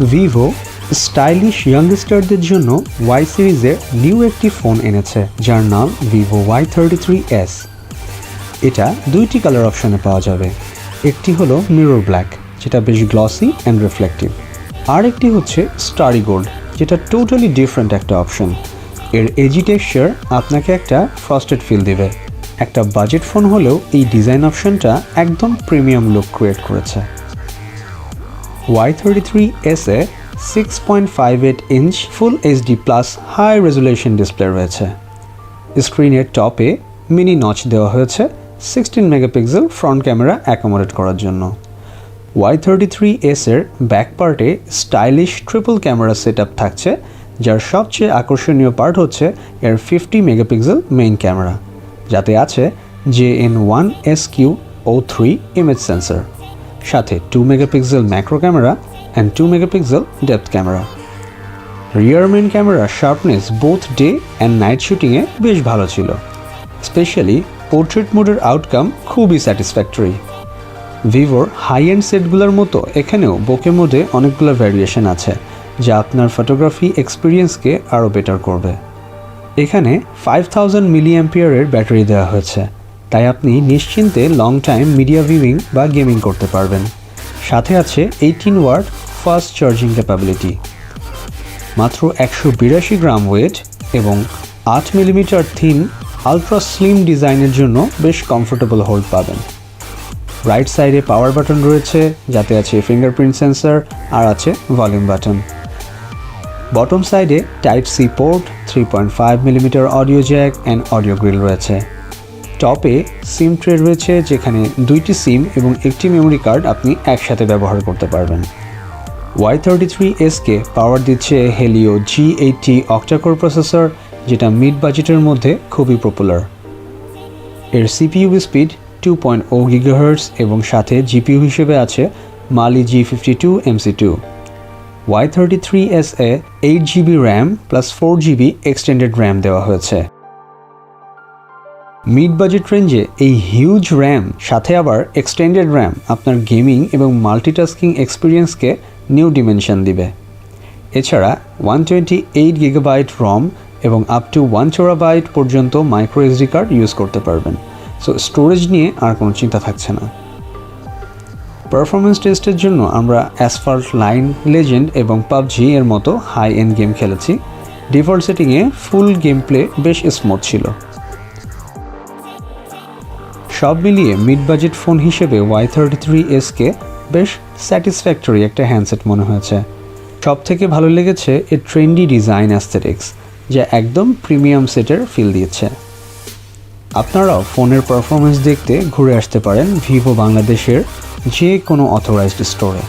Vivo stylish ইয়াংস্টারদের জন্য Y সিরিজের new একটি ফোন এনেছে যার নাম ভিভো Y33s। এটা দুইটি কালার অপশনে পাওয়া যাবে। একটি হলো মিরর ব্ল্যাক, যেটা বেশ গ্লসি অ্যান্ড রিফ্লেক্টিভ, আর একটি হচ্ছে স্টারি গোল্ড, যেটা টোটালি ডিফারেন্ট একটা অপশন। এর এজি টেক্সচার আপনাকে একটা ফ্রস্টেড ফিল দিবে। একটা বাজেট ফোন হলেও এই ডিজাইন অপশনটা একদম প্রিমিয়াম লুক ক্রিয়েট করেছে। Y33s এ 6.58 inch full HD plus high resolution display রয়েছে। স্ক্রিনের টপে মিনি নচ দেওয়া হয়েছে 16 মেগাপিক্সেল ফ্রন্ট ক্যামেরা অ্যাকোমোডেট করার জন্য। Y33s এর ব্যাক পার্টে স্টাইলিশ ট্রিপল ক্যামেরা সেটআপ থাকছে, যার সবচেয়ে আকর্ষণীয় পার্ট হচ্ছে এর 50 মেগাপিক্সেল মেইন ক্যামেরা, যাতে আছে JN1SQ03 ইমেজ সেন্সর, সাথে 2 megapixel macro camera and 2 megapixel depth camera. Rear main camera sharpness both day and night শুটিংয়ে বেশ ভালো ছিল। স্পেশালি পোর্ট্রেট মোডের আউটকাম খুবই স্যাটিসফ্যাক্টরি। ভিভোর হাই এন্ড সেটগুলোর মতো এখানেও বোকে মোডে অনেকগুলো ভ্যারিয়েশন আছে, যা আপনার ফটোগ্রাফি এক্সপিরিয়েন্সকে আরও বেটার করবে। এখানে 5000 মিলিঅ্যাম্পিয়ারের ব্যাটারি দেওয়া হয়েছে, তাই আপনি নিশ্চিন্তে লং টাইম মিডিয়া ভিউইং বা গেমিং করতে পারবেন। সাথে আছে 18 ওয়াট ফাস্ট চার্জিং ক্যাপাবিলিটি। মাত্র 182 গ্রাম ওয়েট এবং 8 মিলিমিটার থিন আলট্রা স্লিম ডিজাইনের জন্য বেশ কমফোর্টেবল হোল্ড পাবেন। রাইট সাইডে পাওয়ার বাটন রয়েছে, যাতে আছে ফিঙ্গারপ্রিন্ট সেন্সর আর আছে ভলিউম বাটন। বটম সাইডে type C port, 3.5 millimetre audio jack and audio grill রয়েছে। টপে সিম ট্রে রয়েছে, যেখানে 2টি সিম এবং একটি মেমোরি কার্ড আপনি একসাথে ব্যবহার করতে পারবেন। Y33sকে পাওয়ার দিচ্ছে হেলিও G80 অক্টাকোর প্রসেসর, যেটা মিড বাজেটের মধ্যে খুবই পপুলার। এর সিপিইউ স্পিড 2.0 GHz এবং সাথে জিপিইউ হিসেবে আছে মালি G52 MC2। Y33s এ 8GB RAM plus 4GB extended RAM দেওয়া হয়েছে। মিড বাজেট রেঞ্জে এই হিউজ র্যাম সাথে আবার এক্সটেন্ডেড র্যাম আপনার গেমিং এবং মাল্টিটাস্কিং এক্সপিরিয়েন্সকে নিউ ডিমেনশন দিবে। এছাড়া 128 GB রম এবং আপ টু 1 TB পর্যন্ত মাইক্রো এসডি কার্ড ইউজ করতে পারবেন। সো স্টোরেজ নিয়ে আর কোনো চিন্তা থাকছে না। পারফরমেন্স টেস্টের জন্য আমরা অ্যাসফল্ট লাইন, লেজেন্ড এবং পাবজি এর মতো হাই এন্ড গেম খেলেছি। ডিফল্ট সেটিংয়ে ফুল গেম প্লে বেশ স্মুথ ছিল। সব মিলিয়ে মিড বাজেট ফোন হিসেবে Y33sকে বেশ স্যাটিসফ্যাক্টরি একটা হ্যান্ডসেট মনে হয়েছে। সব থেকে ভালো লেগেছে এর ট্রেন্ডি ডিজাইন অ্যাস্থেটিক্স, যা একদম প্রিমিয়াম সেটের ফিল দিয়েছে। আপনারাও ফোনের পারফরমেন্স দেখতে ঘুরে আসতে পারেন ভিভো বাংলাদেশের যে কোনো অথরাইজড স্টোরে।